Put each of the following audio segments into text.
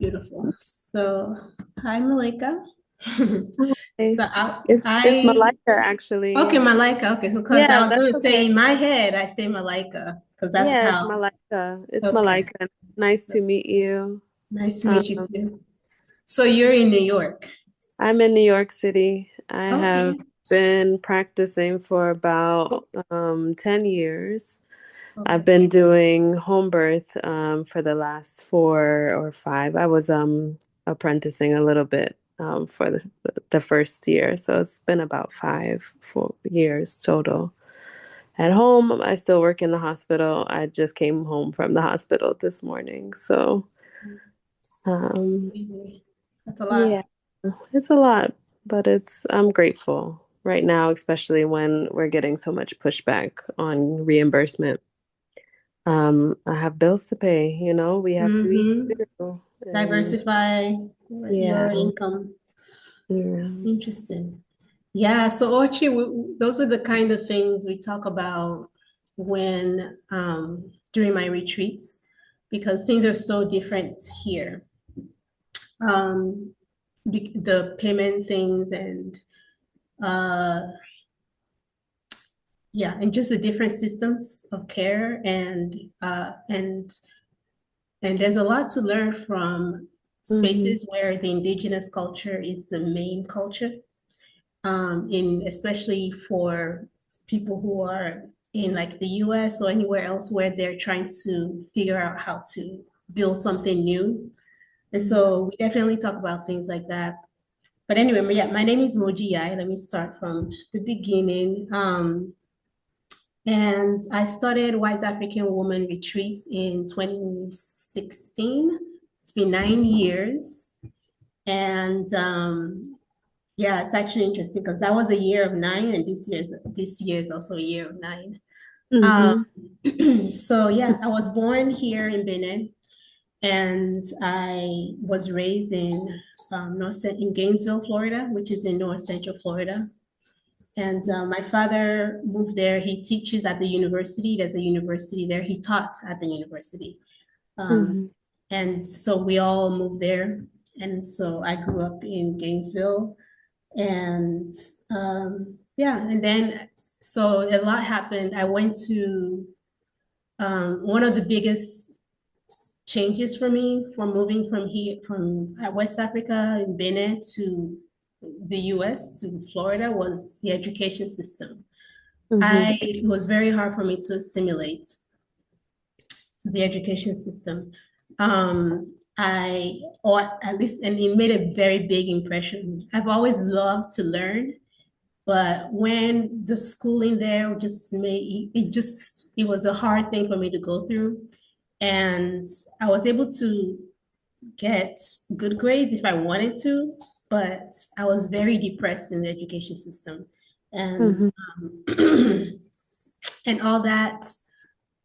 Beautiful. So, hi, Malika. Hey, So it's Malika okay, actually. Malika. Okay, so because I Yeah, was that's going to say okay. in my head, I say Malika because that's Yeah, it's how. Malika. It's Okay, Malika. Nice to meet you. nice to Um, meet you too. So you're in New York. I'm in New York City. I have Okay. been practicing for about 10 years. I've Okay. been doing home birth for the last 4 or 5. I was apprenticing a little bit for the first year, so it's been about 4 years total. At home, I still work in the hospital. I just came home from the hospital this morning. So, um, Easy. That's a lot. yeah, it's a lot, but I'm grateful right now, especially when we're getting so much pushback on reimbursement. I have bills to pay, we have to eat Mm-hmm. too. And Diversify yeah, your income. yeah. Interesting. Yeah, so Archie, those are the kind of things we talk about when during my retreats because things are so different here. Um, the payment things and uh, yeah, and just the different systems of care and there's a lot to learn from Hmm. spaces where the indigenous culture is the main culture. In especially for people who are in like the US or anywhere else where they're trying to figure out how to build something new. And so we definitely talk about things like that. But anyway, yeah, my name is Moji Yai. Let me start from the beginning. And I started Wise African Woman Retreats in 2016. It's been 9 years. And yeah, it's actually interesting because that was a year of nine, and this year is also a year of nine. Um, Hmm. so yeah, I was born here in Benin, and I was raised in in Gainesville, Florida, which is in North Central Florida. And my father moved there. He teaches at the university. There's a university there. He taught at the university. Um, Hmm. and so we all moved there. And so I grew up in Gainesville. And yeah, and then so a lot happened. I went to one of the biggest changes for me from moving from here, from West Africa in Benin to the US, to Florida, was the education system. Hmm. It was very hard for me to assimilate to the education system. Or at least, and it made a very big impression. I've always loved to learn, but when the schooling there just made it was a hard thing for me to go through. And I was able to get good grades if I wanted to, but I was very depressed in the education system. And Hmm. and all that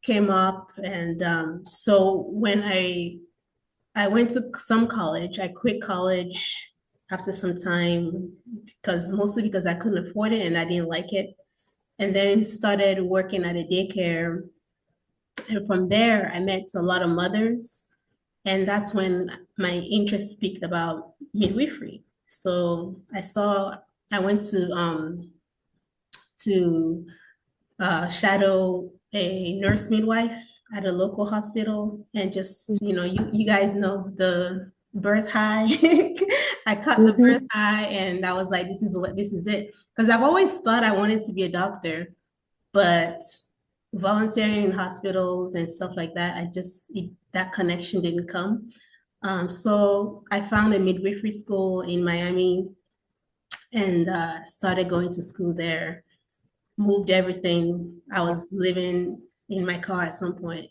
came up. And so when I went to some college, I quit college after some time because mostly because I couldn't afford it and I didn't like it. And then started working at a daycare. And from there, I met a lot of mothers. And that's when my interest peaked about midwifery. So I went to shadow a nurse midwife at a local hospital and just, you guys know the birth high. I caught the birth Hmm. high and I was like, this is it. Because I've always thought I wanted to be a doctor, but volunteering in hospitals and stuff like that, that connection didn't come. So I found a midwifery school in Miami and started going to school there. Moved everything. I was living in my car at some point,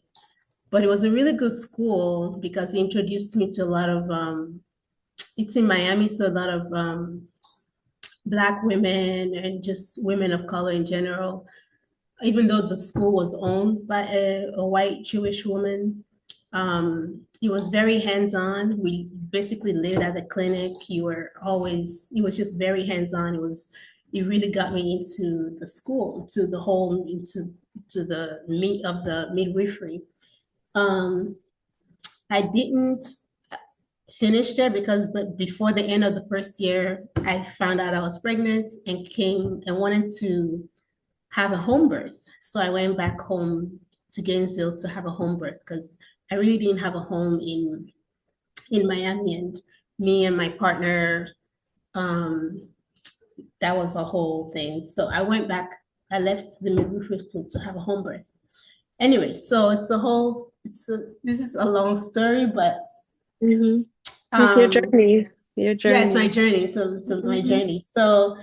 but it was a really good school because it introduced me to a lot of. It's in Miami, so a lot of Black women and just women of color in general. Even though the school was owned by a white Jewish woman, it was very hands-on. We basically lived at the clinic. It was just very hands-on. It really got me into the school, to the whole, to the meat of the midwifery. Um, I didn't finish there because but before the end of the first year, I found out I was pregnant and came and wanted to have a home birth. So I went back home to Gainesville to have a home birth because I really didn't have a home in Miami, and me and my partner, um, that was a whole thing. So I went back. I left the midwifery school to have a home birth. Anyway, so this is a long story, but Hmm. It's your um, journey. Your yeah, it's my journey. journey. So my Hmm. journey. So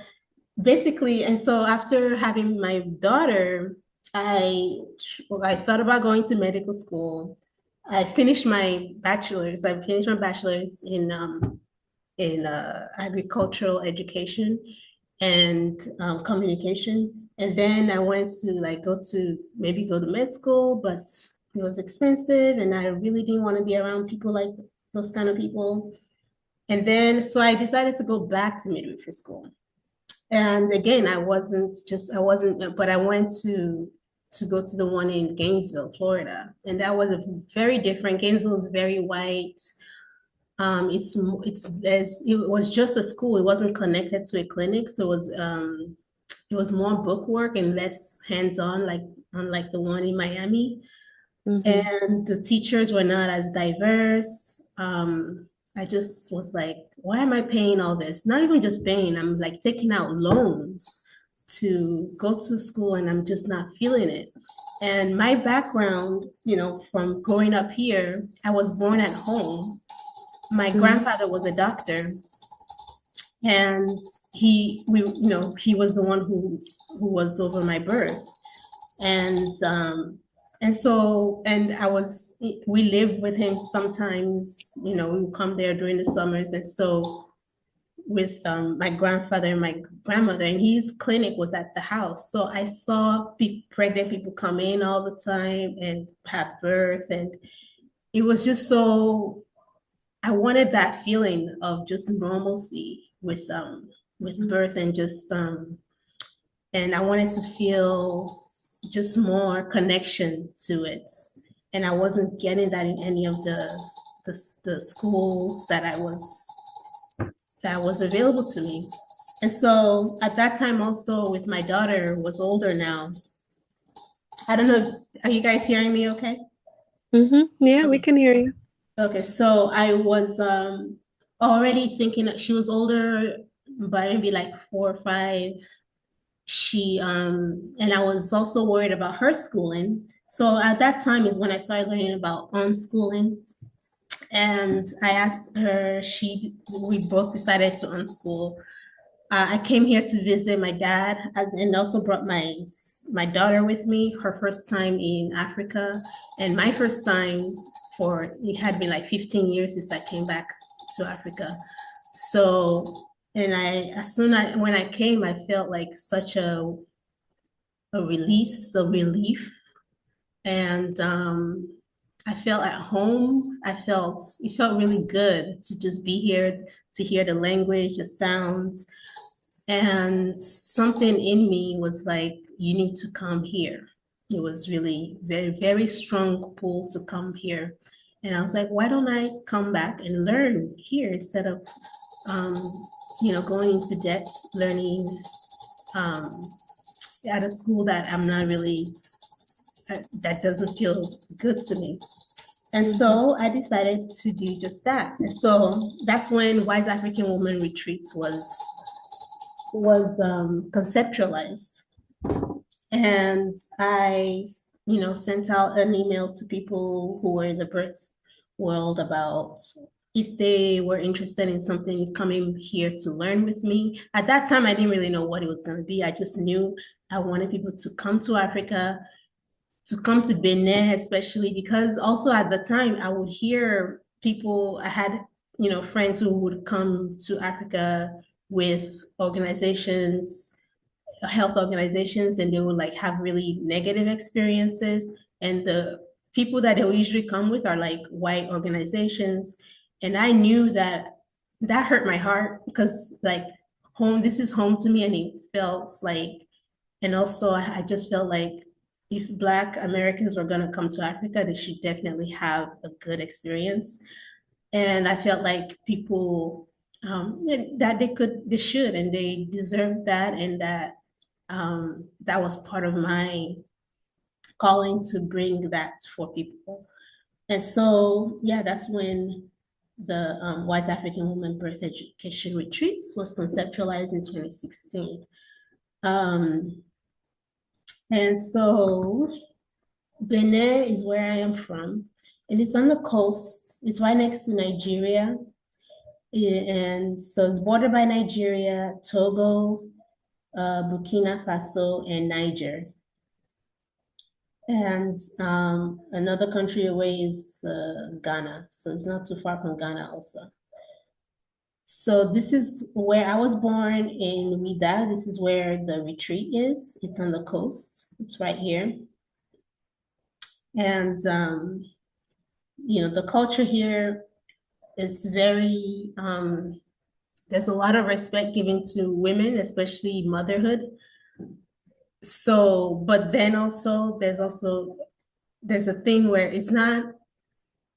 basically, and so after having my daughter, I I thought about going to medical school. I finished my bachelor's. I finished my bachelor's in agricultural education and communication. And then I wanted to like go to med school, but it was expensive, and I really didn't want to be around people like those kind of people. And then so I decided to go back to midwifery school. And again, I wasn't, but I went to go to the one in Gainesville, Florida, and that was a very different. Gainesville is very white. It was just a school. It wasn't connected to a clinic, so it was more book work and less hands-on, like unlike the one in Miami. Hmm. And the teachers were not as diverse. I just was like, why am I paying all this? Not even just paying, I'm like taking out loans to go to school and I'm just not feeling it. And my background, from growing up here, I was born at home. My Hmm. grandfather was a doctor, and he was the one who was over my birth. And we lived with him sometimes, we would come there during the summers. And so with my grandfather and my grandmother, and his clinic was at the house. So I saw pregnant people come in all the time and have birth. And it was just so, I wanted that feeling of just normalcy with birth and just and I wanted to feel just more connection to it. And I wasn't getting that in any of the schools that was available to me. And so at that time also with my daughter was older now. I don't know, are you guys hearing me okay? Hmm. Yeah, we Okay. can hear you. Okay, so I was already thinking that she was older, but maybe like 4 or 5. And I was also worried about her schooling. So at that time is when I started learning about unschooling. And I asked her, we both decided to unschool. I came here to visit my dad and also brought my daughter with me, her first time in Africa, and my first time it had been like 15 years since I came back to Africa. So, and when I came, I felt like such a relief, and I felt at home. It felt really good to just be here, to hear the language, the sounds, and something in me was like, you need to come here. It was really very, very strong pull to come here. And I was like, why don't I come back and learn here instead of, um, going into debt, learning um, at a school that I'm not really, that doesn't feel good to me. And Hmm. so I decided to do just that. And so that's when Wise African Woman Retreats was conceptualized. And I, sent out an email to people who were in the birth world about if they were interested in something coming here to learn with me. At that time, I didn't really know what it was going to be. I just knew I wanted people to come to Africa, to come to Benin, especially because also at the time I would hear people, I had, friends who would come to Africa with organizations, health organizations, and they would like have really negative experiences. And the people that they will usually come with are like white organizations. And I knew that hurt my heart because like this is home to me. And it felt like, and also I just felt like if Black Americans were going to come to Africa, they should definitely have a good experience. And I felt like people that they should, and they deserve that, and that that was part of my calling to bring that for people. And so, yeah, that's when the Wise African Women Birth Education Retreats was conceptualized in 2016. Um, and so Benin is where I am from, and it's on the coast. It's right next to Nigeria. And so it's bordered by Nigeria, Togo, Burkina Faso, and Niger. And another country away is Ghana. So it's not too far from Ghana also. So this is where I was born in Ouidah. This is where the retreat is. It's on the coast. It's right here. And the culture here is very there's a lot of respect given to women, especially motherhood. So, but then also there's a thing where it's not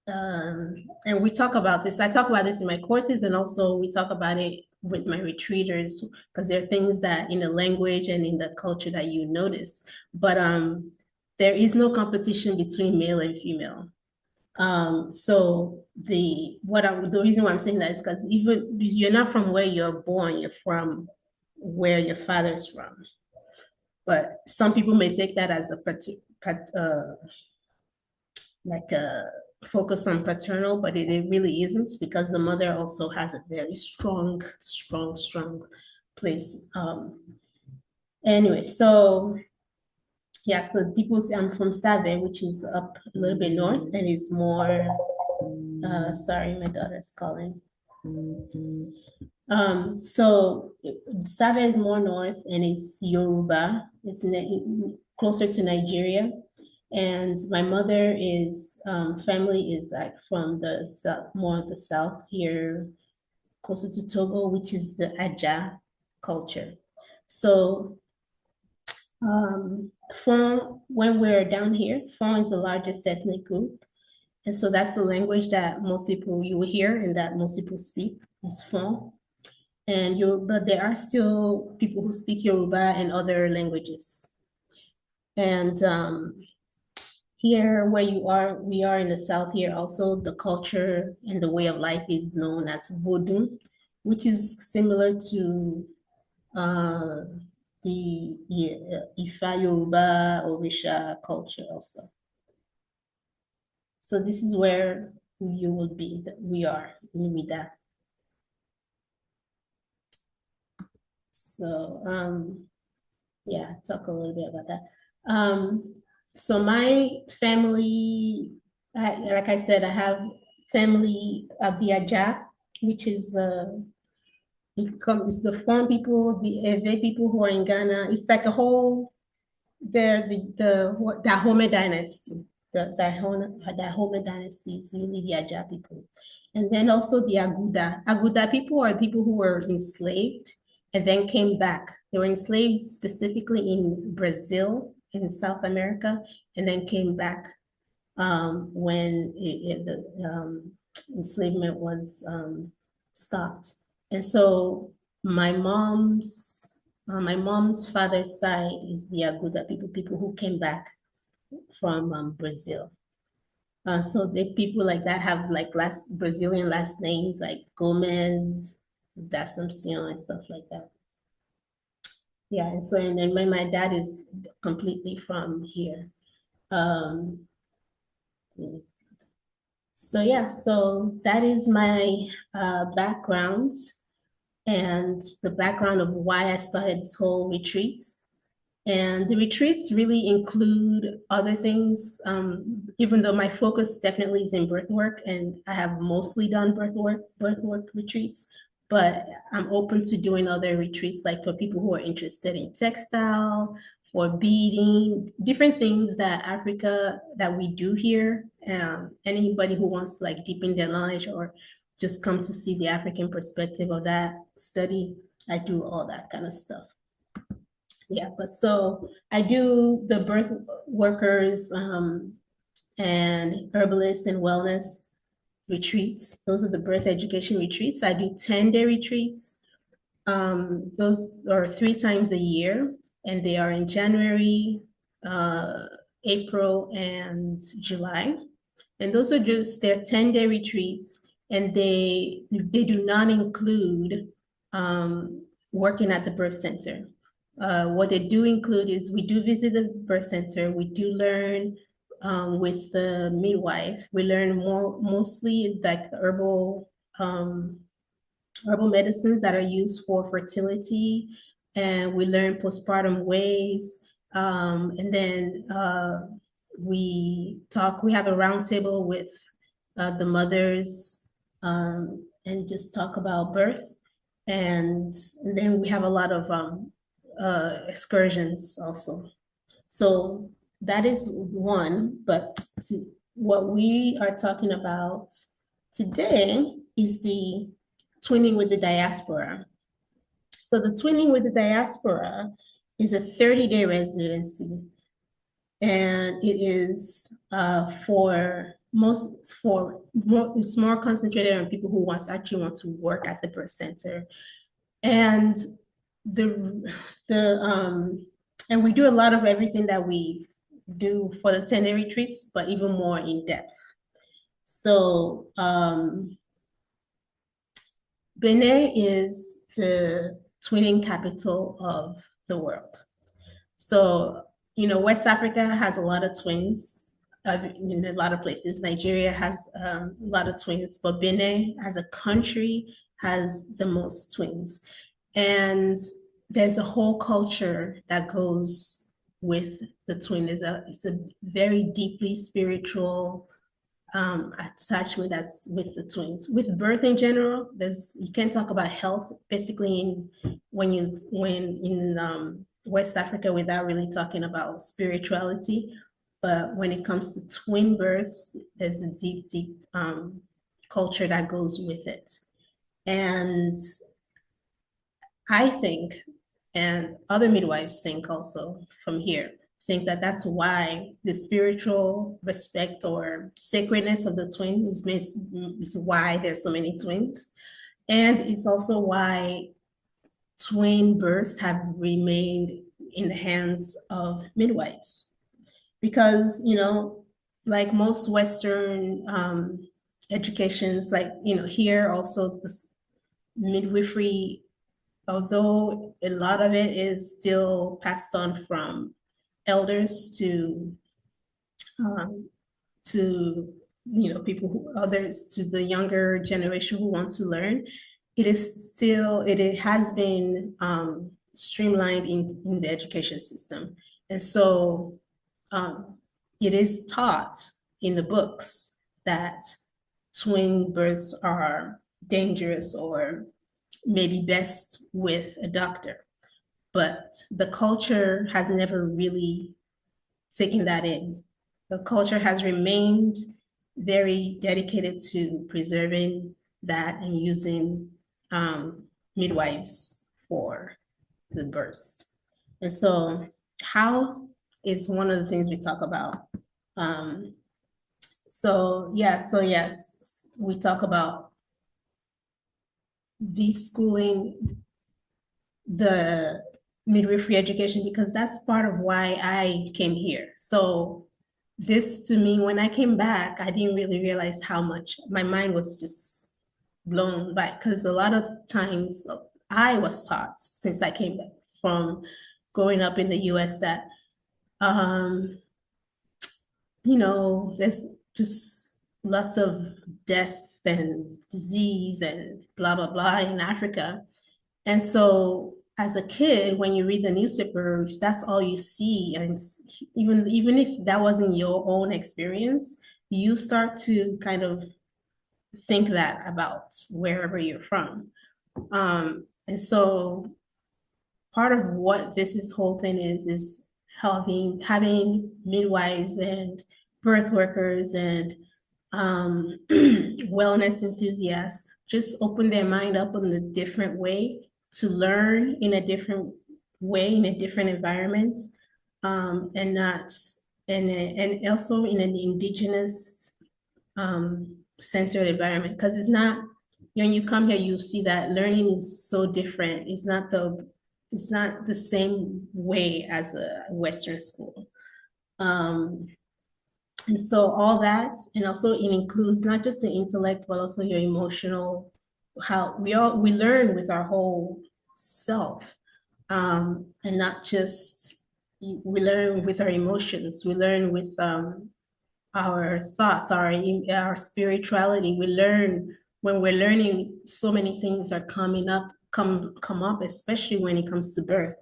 and we talk about this. I talk about this in my courses, and also we talk about it with my retreaters, because there are things that in the language and in the culture that you notice. But there is no competition between male and female. So the reason why I'm saying that is because even you're not from where you're born, you're from where your father's from. But some people may take that as like a focus on paternal, but it really isn't, because the mother also has a very strong place. Anyway, so yeah, so people say I'm from Save, which is up a little bit north, and it's more. Sorry, my daughter's calling. So Save is more north, and it's Yoruba. It's closer to Nigeria. And my mother is family is like from the south, more of the south here, closer to Togo, which is the Aja culture. So Fon, when we're down here, Fon is the largest ethnic group. And so that's the language that most people you will hear and that most people speak is Fon. But there are still people who speak Yoruba and other languages. And here where we are in the south here also, the culture and the way of life is known as Vodun, which is similar to the Ifa Yoruba Orisha culture also. So this is where you will be, we are in Ouidah. So yeah, talk a little bit about that. So my family, like I said, I have family of the Aja, which is it's the Fon people, the Ewe people who are in Ghana. It's like a whole, the Dahomey dynasty. The Dahomey dynasty is really the Aja people. And then also the Aguda. Aguda people are people who were enslaved and then came back. They were enslaved specifically in Brazil, in South America, and then came back when the enslavement was stopped. And so my mom's father's side is the Aguda people who came back from Brazil. So the people like that have like Brazilian last names like Gomez, D'Assumption, and stuff like that. Yeah, and so and then my dad is completely from here. Um, so yeah, so that is my background and the background of why I started this whole retreats. And the retreats really include other things, even though my focus definitely is in birth work, and I have mostly done birth work retreats, but I'm open to doing other retreats, like for people who are interested in textile, for beading, different things that we do here. Anybody who wants to like deepen their knowledge or just come to see the African perspective of that study, I do all that kind of stuff. Yeah, but so I do the birth workers and herbalists and wellness. retreats. Those are the birth education retreats. I do 10-day retreats. Those are 3 times a year, and they are in January, April, and July. And those are just they're 10-day retreats, and they do not include working at the birth center. What they do include is we do visit the birth center. We do learn with the midwife. We learn mostly like herbal medicines that are used for fertility, and we learn postpartum ways. And then we have a roundtable with the mothers, and just talk about birth. And then we have a lot of excursions also. So that is one, but what we are talking about today is the twinning with the diaspora. So the twinning with the diaspora is a 30-day residency, and it is it's more concentrated on people who actually want to work at the birth center. And and we do a lot of everything that we do for the 10-day retreats, but even more in depth. So Benin is the twinning capital of the world. So, West Africa has a lot of twins in a lot of places. Nigeria has a lot of twins, but Benin as a country has the most twins. And there's a whole culture that goes with the twin. It's a very deeply spiritual attachment that's with the twins. With birth in general, you can't talk about health basically in West Africa without really talking about spirituality. But when it comes to twin births, there's a deep, deep culture that goes with it. And I think, and other midwives think also from here, think that that's why the spiritual respect or sacredness of the twin is why there's so many twins. And it's also why twin births have remained in the hands of midwives. Because, like most Western educations, like, here also the midwifery, although a lot of it is still passed on from elders to others, to the younger generation who want to learn, it has been streamlined in the education system. And so it is taught in the books that twin births are dangerous or maybe best with a doctor. But the culture has never really taken that in. The culture has remained very dedicated to preserving that and using midwives for the births. And so how is one of the things we talk about. So yes, we talk about deschooling the midwifery education because that's part of why I came here. So this, to me, when I came back, I didn't really realize how much my mind was just blown by, because a lot of times I was taught since I came back from growing up in the US that there's just lots of death and disease and blah blah blah in Africa. And so as a kid, when you read the newspaper, that's all you see. And even if that wasn't your own experience, you start to kind of think that about wherever you're from. And so part of what this whole thing is having midwives and birth workers and wellness enthusiasts just open their mind up in a different way to learn in a different way, in a different environment, and also in an indigenous centered environment, because it's not, when you come here, you see that learning is so different. It's not the same way as a Western school. Um, and so all that, and also it includes not just the intellect, but also your emotional, how we learn with our whole self, and not just, we learn with our emotions, we learn with our thoughts, our spirituality. We learn when we're learning, so many things are come up, especially when it comes to birth.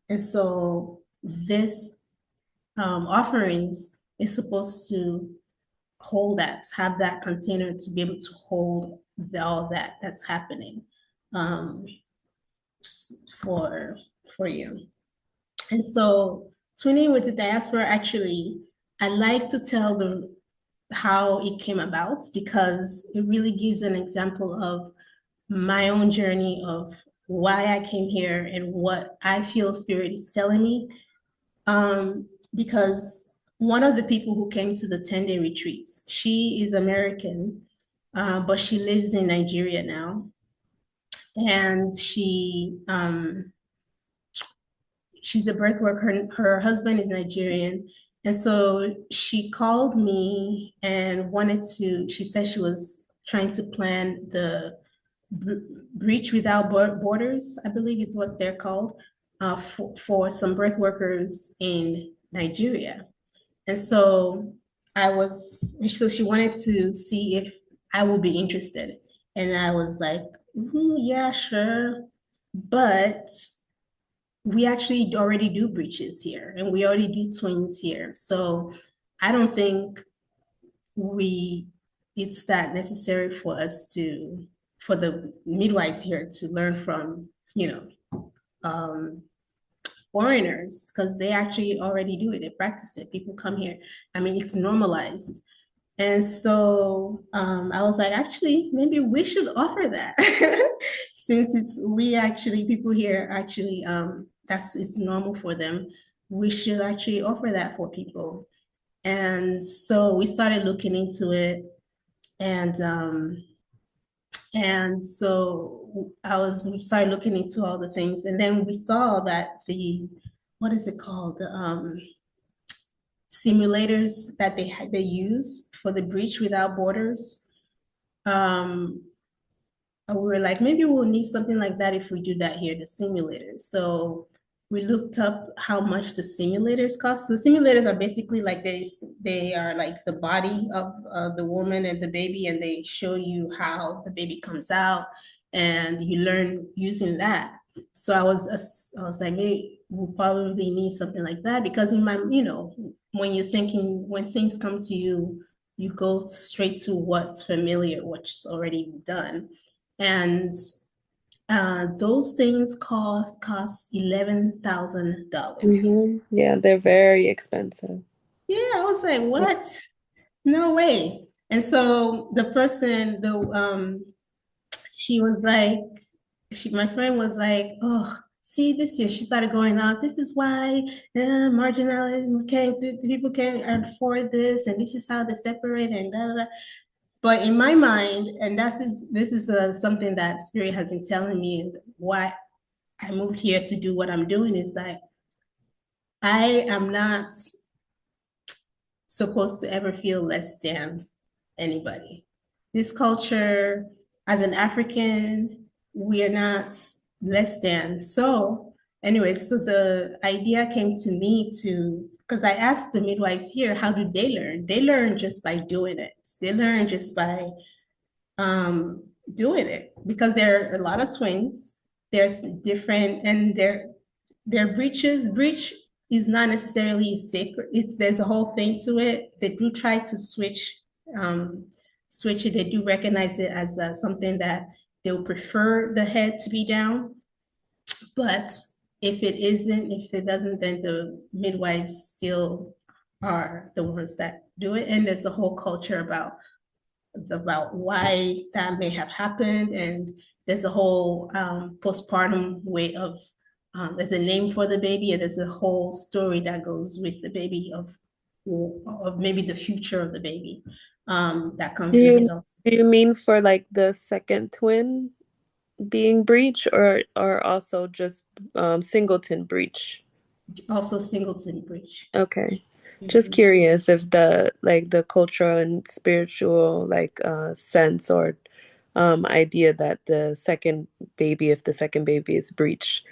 And so this offerings is supposed to hold that, have that container to be able to hold all that that's happening um, for for you. And so twinning with the diaspora, actually, I like to tell the how it came about, because it really gives an example of my own journey of why I came here and what I feel spirit is telling me. Because one of the people who came to the 10-day retreats, she is American, but she lives in Nigeria now. And she's a birth worker. Her husband is Nigerian. And so she called me and she said she was trying to plan the Breach Without Borders, I believe is what they're called, for some birth workers in Nigeria. And so so she wanted to see if I would be interested. And I was like, yeah, sure. But we actually already do breeches here and we already do twins here. So I don't think it's that necessary for for the midwives here to learn from, um, foreigners, because they actually already do it. They practice it. People come here. I mean, it's normalized. And so I was like, actually, maybe we should offer that since people here actually, it's normal for them. We should actually offer that for people. And so we started looking into it, and so we started looking into all the things, and then we saw that what is it called? The simulators that they use for the Breach Without Borders. We were like, maybe we'll need something like that if we do that here, the simulators. So we looked up how much the simulators cost. The simulators are basically like they are like the body of the woman and the baby, and they show you how the baby comes out, and you learn using that. So I was like, maybe we'll probably need something like that, because in my, when things come to you, you go straight to what's familiar, what's already done. And those things cost $11,000. Yeah, they're very expensive. Yeah, I was like, Yeah. what? No way. And so the person, she was like, my friend was like, oh, see, this year she started going out. This is why marginalized people can't afford this, and this is how they separate and da da da. But in my mind, and this is something that Spirit has been telling me why I moved here to do what I'm doing, is that I am not supposed to ever feel less than anybody. This culture, as an African, we are not less than. So, anyway, so the idea came to me because I asked the midwives here, how do they learn? They learn just by doing it. They learn just by doing it, because there are a lot of twins. They're different, and their breech is not necessarily sacred. There's a whole thing to it. They do try to switch it. They do recognize it as something that they'll prefer the head to be down. But if it doesn't, then the midwives still are the ones that do it. And there's a whole culture about why that may have happened, and there's a whole postpartum way of there's a name for the baby, and there's a whole story that goes with the baby of or maybe the future of the baby, that Do comes with it you also. do you mean for like the second twin being breech or also just singleton breech? Also singleton breech. Okay. Just Mhm. curious if the like the cultural and spiritual like sense or idea that the second baby, if the second baby is breech.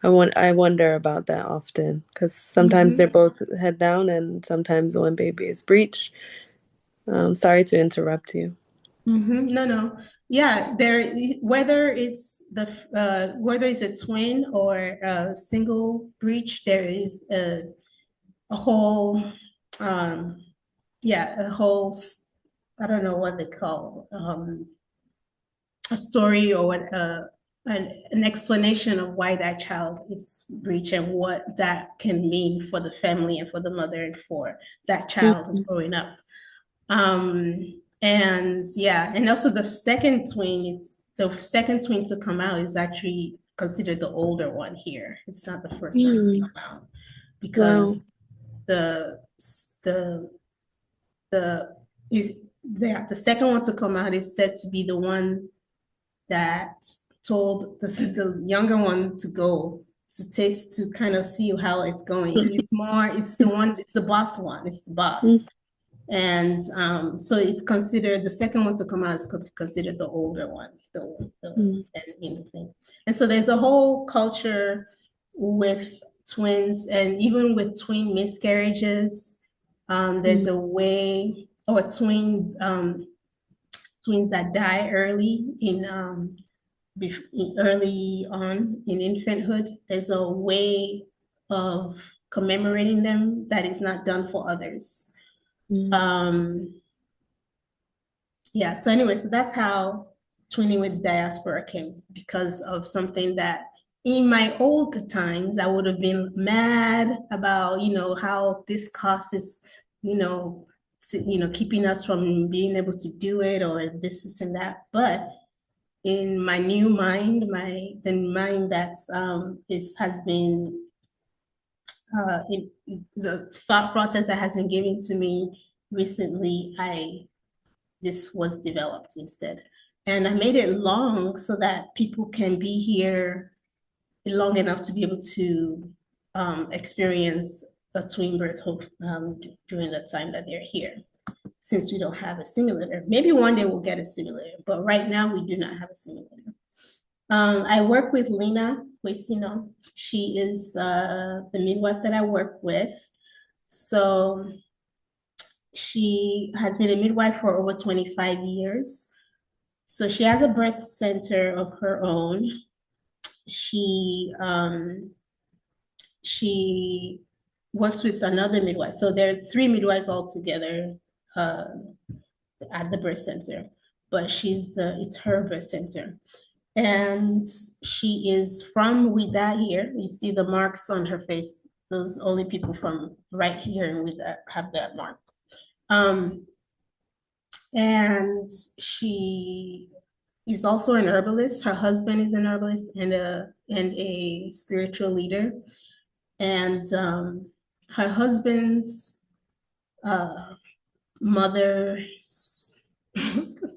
I wonder about that often because sometimes they're Mhm. both head down and sometimes one baby is breech. Sorry to interrupt you. No, no. Yeah, whether it's a twin or a single breech, there is a whole um yeah, a whole I don't know what they call a story or what an explanation of why that child is breech and what that can mean for the family and for the mother and for that child Mhm. growing up. And yeah, and also the second twin to come out is actually considered the older one here. It's not the first one to Mm. come out because Wow. the the the is the second one to come out is said to be the one that told the younger one to go to taste to kind of see how it's going. It's the boss one, it's the boss. And so it's considered the second one to come out is considered the older one, Mm. thing. And so there's a whole culture with twins, and even with twin miscarriages, there's Mm. a way, or twins that die early on in infanthood. There's a way of commemorating them that is not done for others. Mm. Um, yeah, so anyway, so that's how twinning with diaspora came, because of something that in my old times I would have been mad about, how this causes, keeping us from being able to do it, or this and that. But in my new mind, the mind that's has been the thought process that has been given to me recently, this was developed instead. And I made it long so that people can be here long enough to be able to experience a twin birth during the time that they're here, since we don't have a simulator. Maybe one day we'll get a simulator, but right now we do not have a simulator. I work with Lena Huesino. She is the midwife that I work with. So she has been a midwife for over 25 years. So she has a birth center of her own. She she works with another midwife. So there are three midwives all together uh, at the birth center, but it's her birth center. And she is from Ouidah here. You see the marks on her face. Those only people from right here in Ouidah have that mark. Um, and she is also an herbalist. Her husband is an herbalist and a spiritual leader. And her husband's uh, mother's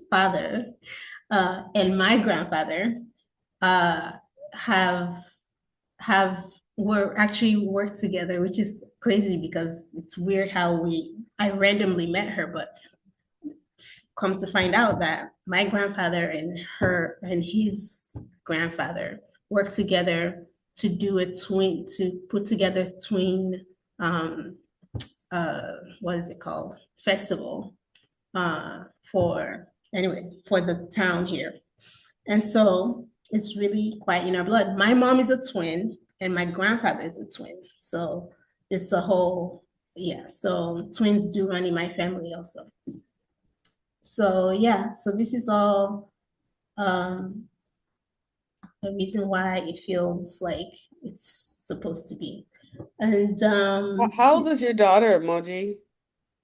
father and my grandfather uh, have have were actually worked together, which is crazy because it's weird how I randomly met her, but come to find out that my grandfather and his grandfather worked together to put together a twin um what is it called, festival for the town here. And so it's really quite in our blood. My mom is a twin and my grandfather is a twin, so it's a whole, yeah, so twins do run in my family also. So yeah, so this is all um, the reason why it feels like it's supposed to be. And How old is your daughter, Emoji?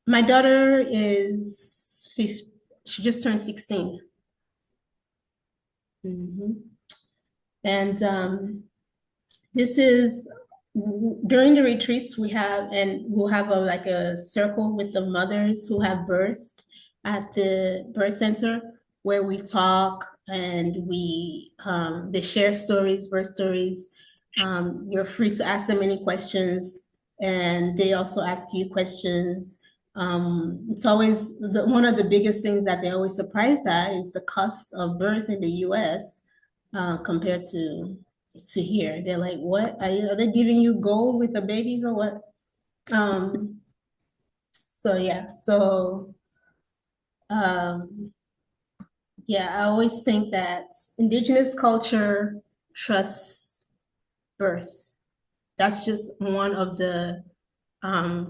my daughter is 50, she just turned 16. Mhm. And this is during the retreats we'll have like a circle with the mothers who have birthed at the birth center where we talk and they share stories, birth stories. You're free to ask them any questions and they also ask you questions. It's always one of the biggest things that they're always surprised at is the cost of birth in the US compared to here. They're like, what? Are they giving you gold with the babies or what? So yeah, um, yeah, I always think that indigenous culture trusts birth. That's just one of the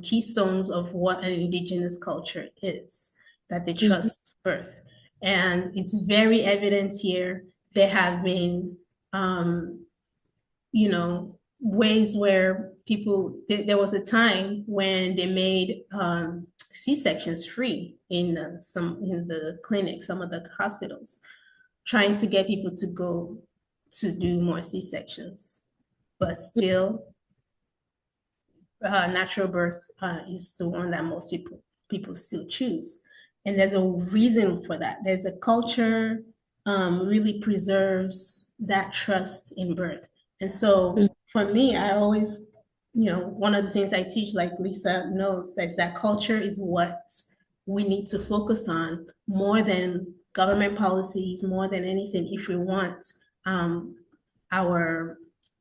keystones of what an indigenous culture is, that they trust birth. And it's very evident here. There have been ways where there was a time when they made C-sections free in the clinics, some of the hospitals, trying to get people to go to do more C-sections, but still natural birth is the one that most people still choose. And there's a reason for that. There's a culture really preserves that trust in birth. And so for me, I always, one of the things I teach, like Lisa knows, that culture is what we need to focus on more than government policies, more than anything, if we want our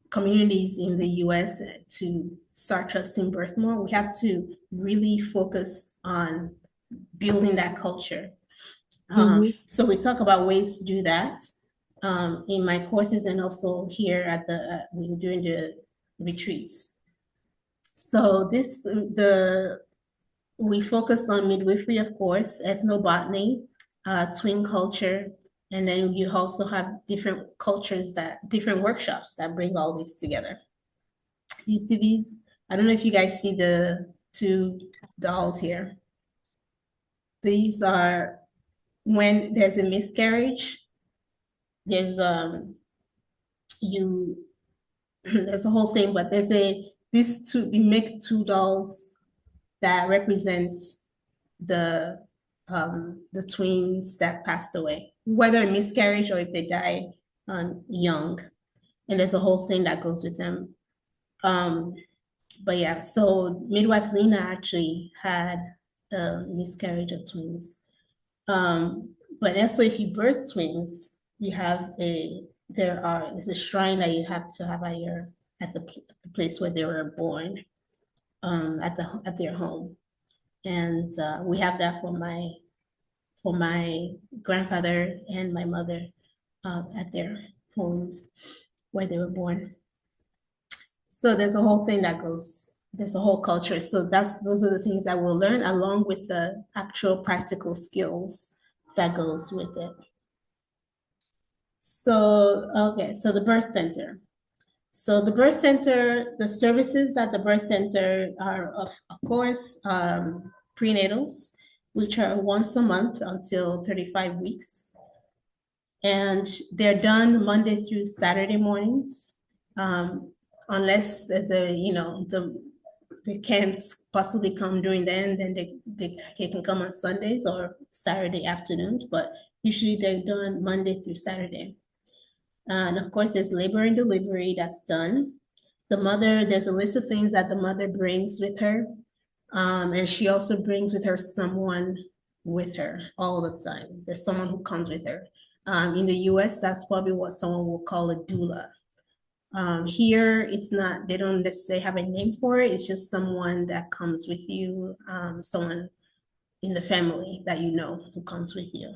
communities in the US to start trusting birth more. We have to really focus on building that culture. So we talk about ways to do that in my courses and also here at during the retreats. So we focus on midwifery, of course, ethnobotany, twin culture, and then you also have different different workshops that bring all this together. Do you see these? I don't know if you guys see the two dolls here. These are when there's a miscarriage, there's there's a whole thing, but we make two dolls that represent the twins that passed away, whether a miscarriage or if they died young. And there's a whole thing that goes with them. But yeah, so midwife Lena actually had a miscarriage of twins. But also if you birth twins, there's a shrine that you have to have at the place where they were born, at their home. And we have that for my grandfather and my mother at their home where they were born. So there's a whole thing there's a whole culture. So those are the things that we'll learn along with the actual practical skills that goes with it. So, okay, so the birth center. So the birth center, the services at the birth center are of course, prenatals, which are once a month until 35 weeks. And they're done Monday through Saturday mornings, unless there's they can't possibly come during then they can come on Sundays or Saturday afternoons, but usually they're done Monday through Saturday. And of course, there's labor and delivery that's done. There's a list of things that the mother brings with her. And she also brings with her someone with her all the time. There's someone who comes with her. In the US, that's probably what someone will call a doula. Here, it's not, they don't necessarily have a name for it. It's just someone that comes with you, someone in the family that you know who comes with you.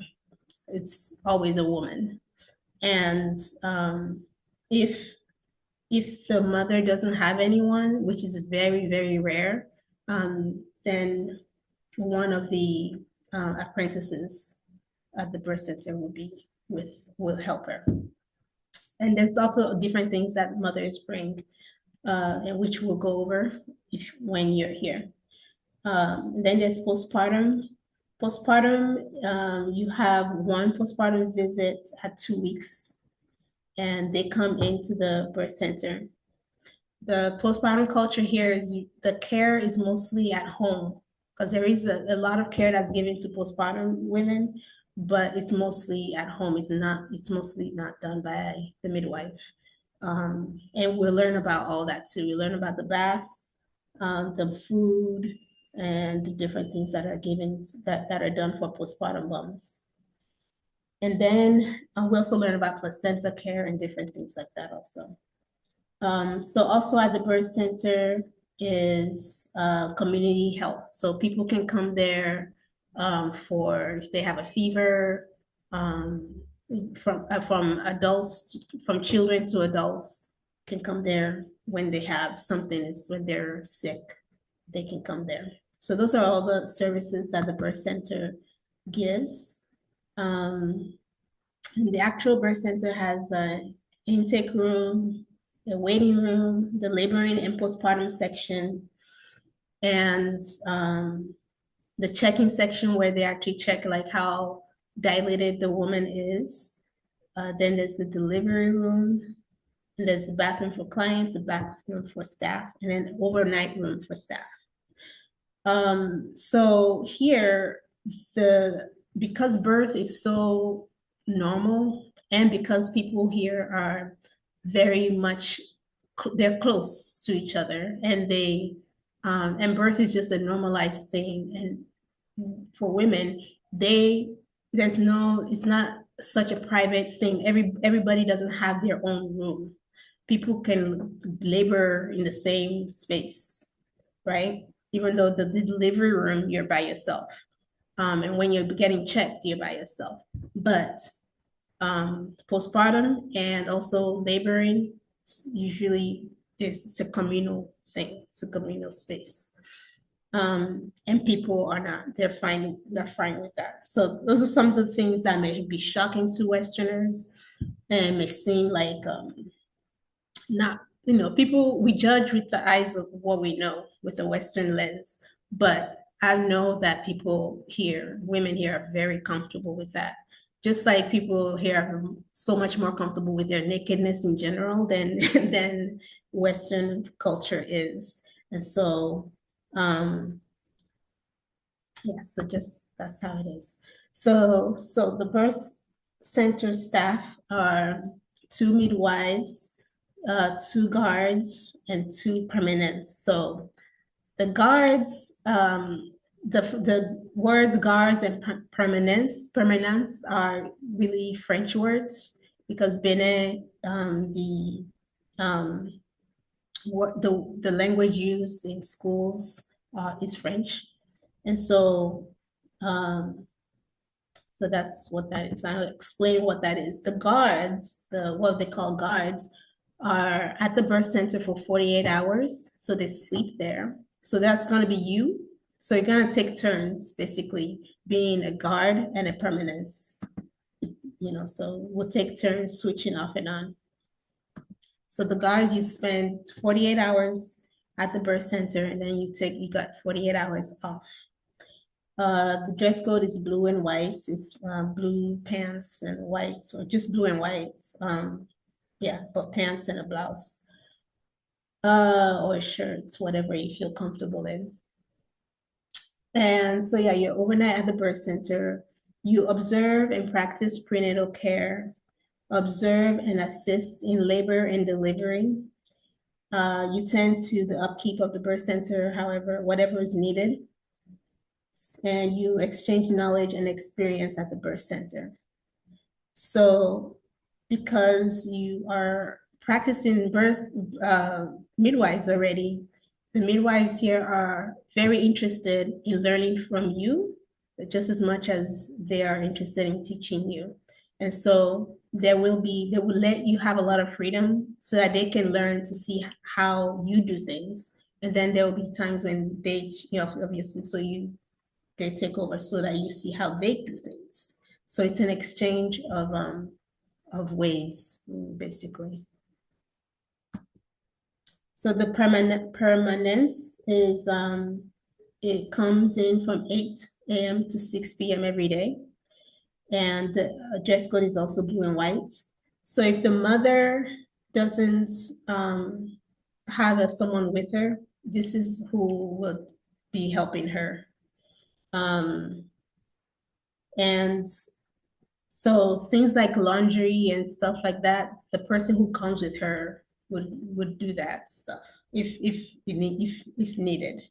It's always a woman. And if the mother doesn't have anyone, which is very, very rare, then one of the apprentices at the birth center will help her. And there's also different things that mothers bring, and which we'll go over when you're here. Then there's postpartum. Postpartum, you have one postpartum visit at 2 weeks, and they come into the birth center. the postpartum culture here is the care is mostly at home because there is a lot of care that's given to postpartum women, but it's mostly at home. It's mostly not done by the midwife. And we'll learn about all that too. We learn about the bath, the food, and the different things that are given that are done for postpartum moms. And then we also learn about placenta care and different things like that also. So also at the birth center is community health. So people can come there for if they have a fever, from adults, from children to adults can come there when they have something, is when they're sick, they can come there. So those are all the services that the birth center gives. And the actual birth center has an intake room, the waiting room, the laboring and postpartum section, and the checking section where they actually check like how dilated the woman is. Then there's the delivery room, and there's the bathroom for clients, a bathroom for staff, and then overnight room for staff. So here, because birth is so normal, and because people here are very much, they're close to each other, and and birth is just a normalized thing. And for women, it's not such a private thing. Everybody doesn't have their own room. People can labor in the same space, right? Even though the delivery room, you're by yourself. And when you're getting checked, you're by yourself. But postpartum and also laboring, usually it's a communal thing. It's a communal space. And people are not, they're fine with that. So those are some of the things that may be shocking to Westerners and may seem like not, people, we judge with the eyes of what we know with the Western lens. But I know that women here are very comfortable with that. Just like people here are so much more comfortable with their nakedness in general than Western culture is. And so, yeah, so just that's how it is. So the birth center staff are 2 midwives, 2 guards, and 2 permanents. So the guards, the words guards and permanents are really French words because Benin, the language used in schools is French, and so that's what that is. I'll explain what that is. The guards, what they call guards, are at the birth center for 48 hours, so they sleep there. So that's going to be you. So you're going to take turns, basically, being a guard and a permanence. So we'll take turns switching off and on. So the guards, you spend 48 hours at the birth center, and then you got 48 hours off. The dress code is blue and white. It's blue pants and white, or just blue and white. Yeah, but pants and a blouse. Or shirts, whatever you feel comfortable in. And so yeah, you're overnight at the birth center. You observe and practice prenatal care, observe and assist in labor and delivery. You tend to the upkeep of the birth center, however, whatever is needed. And you exchange knowledge and experience at the birth center. So because you are practicing birth midwives already, the midwives here are very interested in learning from you just as much as they are interested in teaching you. And so they will let you have a lot of freedom so that they can learn to see how you do things. And then there will be times when they, obviously, they take over so that you see how they do things. So it's an exchange of ways, basically. So the permanence is, it comes in from 8 a.m. to 6 p.m. every day. And the dress code is also blue and white. So if the mother doesn't have someone with her, this is who will be helping her. And so things like laundry and stuff like that, the person who comes with her would do that stuff if needed,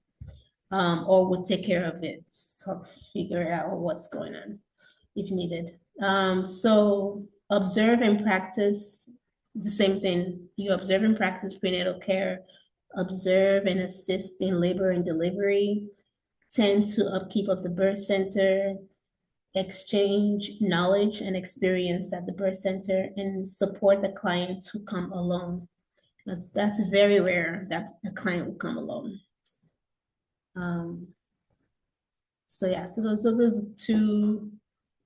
or would take care of it, sort of figure out what's going on if needed. So observe and practice the same thing. You observe and practice prenatal care, observe and assist in labor and delivery, tend to upkeep of the birth center, exchange knowledge and experience at the birth center, and support the clients who come alone. That's very rare that a client will come alone. So yeah, so those are the two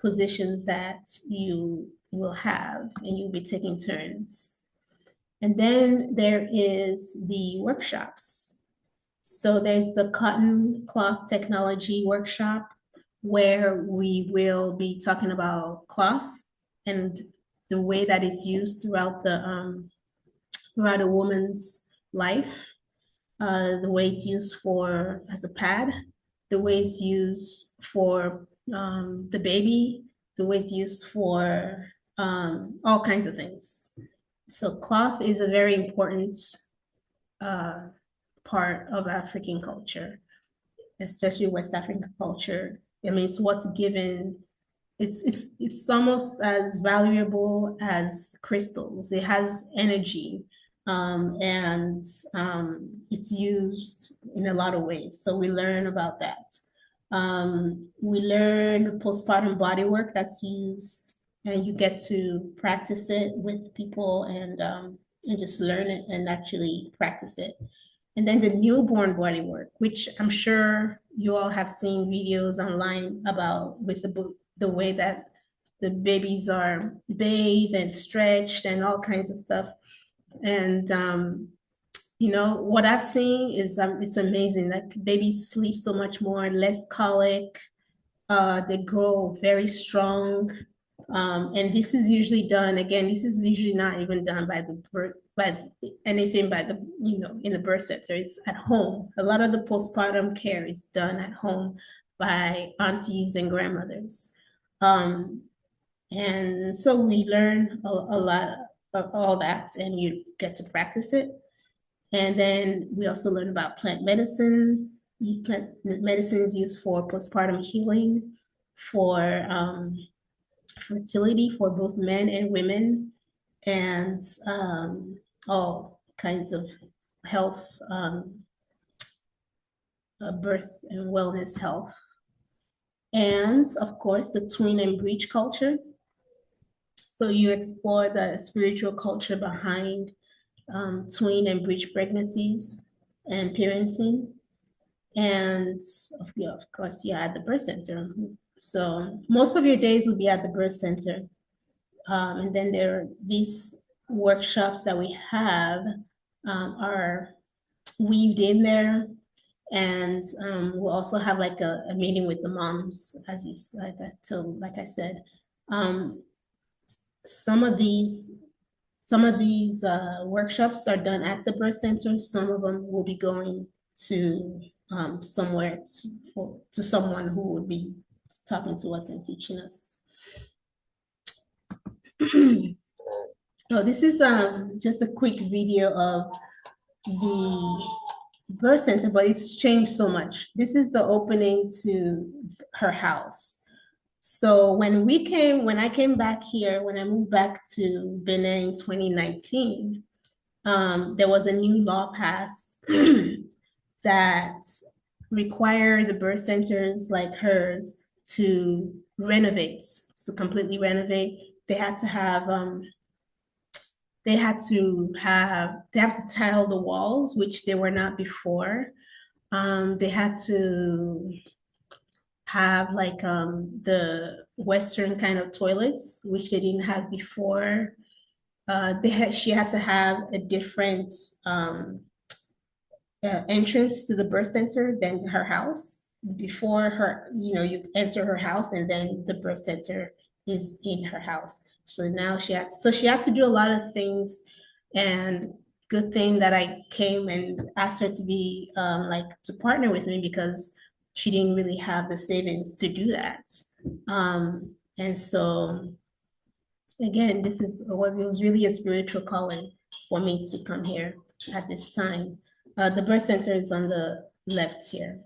positions that you will have, and you'll be taking turns. And then there is the workshops. So there's the cotton cloth technology workshop, where we will be talking about cloth and the way that it's used throughout a woman's life, the way it's used for as a pad, the way it's used for the baby, the way it's used for all kinds of things. So cloth is a very important part of African culture, especially West African culture. I mean, it's what's given. It's almost as valuable as crystals. It has energy, and it's used in a lot of ways. So we learn about that. We learn postpartum body work that's used, and you get to practice it with people and just learn it and actually practice it. And then the newborn body work, which I'm sure you all have seen videos online about, with the way that the babies are bathed and stretched and all kinds of stuff. And what I've seen is it's amazing. Like, babies sleep so much more, less colic. They grow very strong. And this is usually done, again, this is usually not even done by anything by the, in the birth center. It's at home. A lot of the postpartum care is done at home by aunties and grandmothers. And so we learn a lot of all that, and you get to practice it. And then we also learn about plant medicines. Plant medicines used for postpartum healing, for fertility for both men and women, and all kinds of health, birth and wellness health. And of course, the twin and breech culture. So you explore the spiritual culture behind twin and breech pregnancies and parenting. And of course, you're at the birth center. So most of your days will be at the birth center. And then there are these workshops that we have are weaved in there. And we'll also have like a meeting with the moms, as you said, like I said. Some of these workshops are done at the birth center. Some of them will be going to somewhere to someone who would be talking to us and teaching us. So this is just a quick video of the birth center, but it's changed so much. This is the opening to her house. So when I came back here, when I moved back to Benin in 2019, there was a new law passed that required the birth centers like hers to renovate, to completely renovate. They have to tile the walls, which they were not before. They had to have like the Western kind of toilets, which they didn't have before. She had to have a different entrance to the birth center than her house. Before her, you enter her house and then the birth center is in her house. So now she had to do a lot of things, and good thing that I came and asked her to be like to partner with me, because she didn't really have the savings to do that. And so again, it was really a spiritual calling for me to come here at this time. The birth center is on the left here.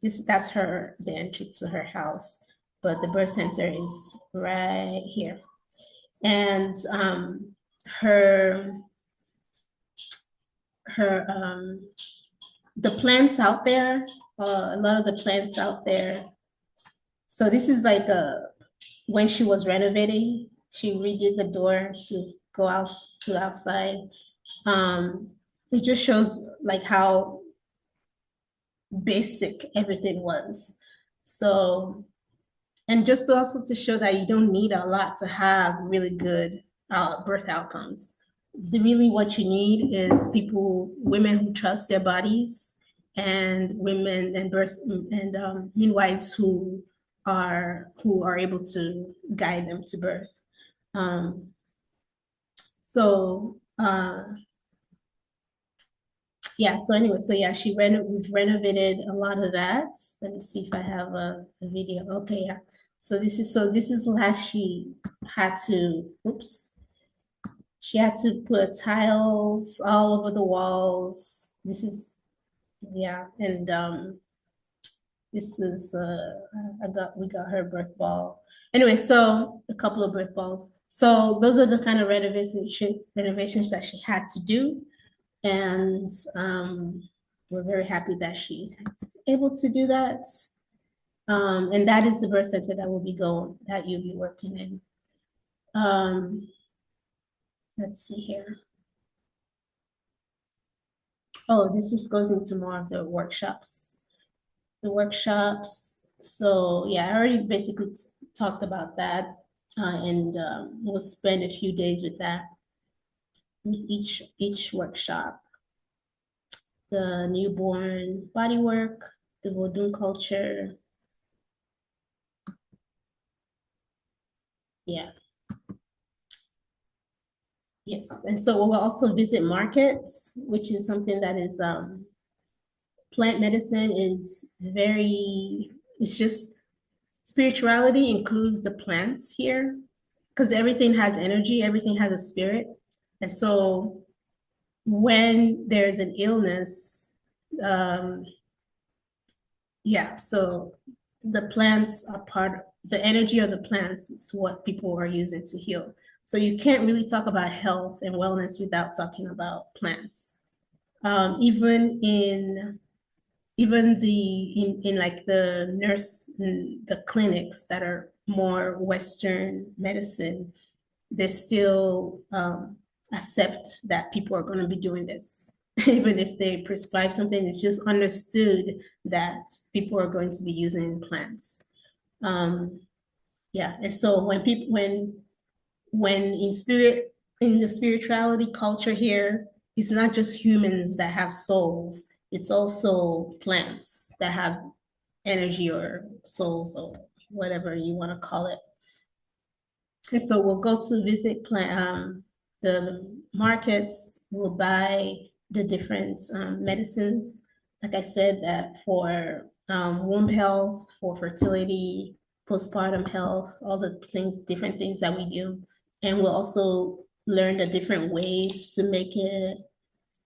That's the entry to her house, but the birth center is right here. And her the plants out there, a lot of the plants out there. So this is like when she was renovating, she redid the door to go out to outside. It just shows like how basic everything was. So, and just also to show that you don't need a lot to have really good birth outcomes. Really what you need is women who trust their bodies, and women and midwives who are able to guide them to birth. Yeah, so anyway, so yeah, we've renovated a lot of that. Let me see if I have a video. Okay, yeah. So this is how she had to, she had to put tiles all over the walls. This is, yeah, and this is we got her birth ball. Anyway, so a couple of birth balls. So those are the kind of renovations that she had to do. And we're very happy that she's able to do that. And that is the birth center that you'll be working in. Let's see here. Oh, this just goes into more of the workshops. So yeah, I already basically talked about that. And we'll spend a few days with that, with each workshop. The newborn bodywork, the Vodun culture. Yeah. Yes, and so we'll also visit markets, which is something that is plant medicine is it's just spirituality includes the plants here, because everything has energy, everything has a spirit. And so when there's an illness, yeah, so the plants are the energy of the plants is what people are using to heal. So you can't really talk about health and wellness without talking about plants. Even in like the clinics that are more Western medicine, they still accept that people are going to be doing this. Even if they prescribe something, it's just understood that people are going to be using plants. Yeah, and so when in the spirituality culture here, it's not just humans that have souls, it's also plants that have energy or souls or whatever you want to call it. And so we'll go to visit the markets, we'll buy the different medicines. Like I said, that for womb health, for fertility, postpartum health, all the different things that we do. And we'll also learn the different ways to make it,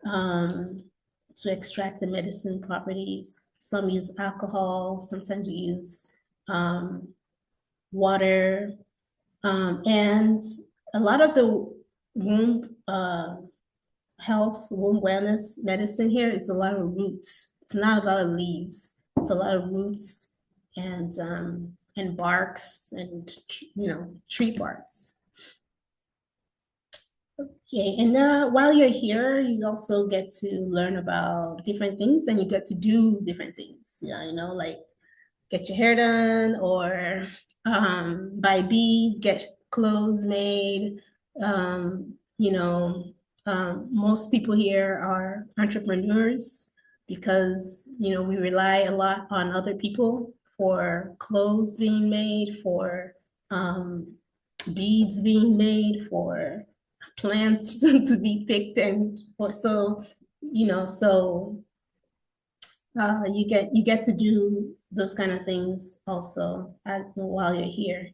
to extract the medicine properties. Some use alcohol, sometimes we use water, and a lot of the womb health, womb wellness medicine here is a lot of roots. It's not a lot of leaves. It's a lot of roots and barks and tree barks. Okay, and while you're here, you also get to learn about different things, and you get to do different things. Like get your hair done, or buy beads, get clothes made. Most people here are entrepreneurs because we rely a lot on other people for clothes being made, for beads being made, for plants to be picked, and or so, so you get to do those kind of things also while you're here.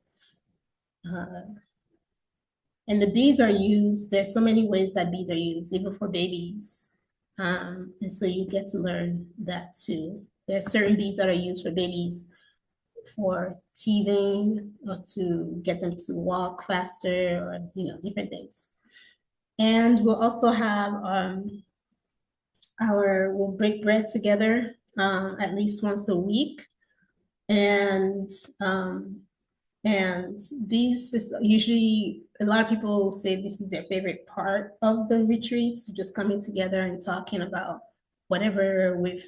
And the beads are used, there's so many ways that beads are used, even for babies. And so you get to learn that too. There are certain beads that are used for babies for teething or to get them to walk faster, or different things. And we'll also have we'll break bread together at least once a week. And these is usually, a lot of people say this is their favorite part of the retreats, just coming together and talking about whatever we've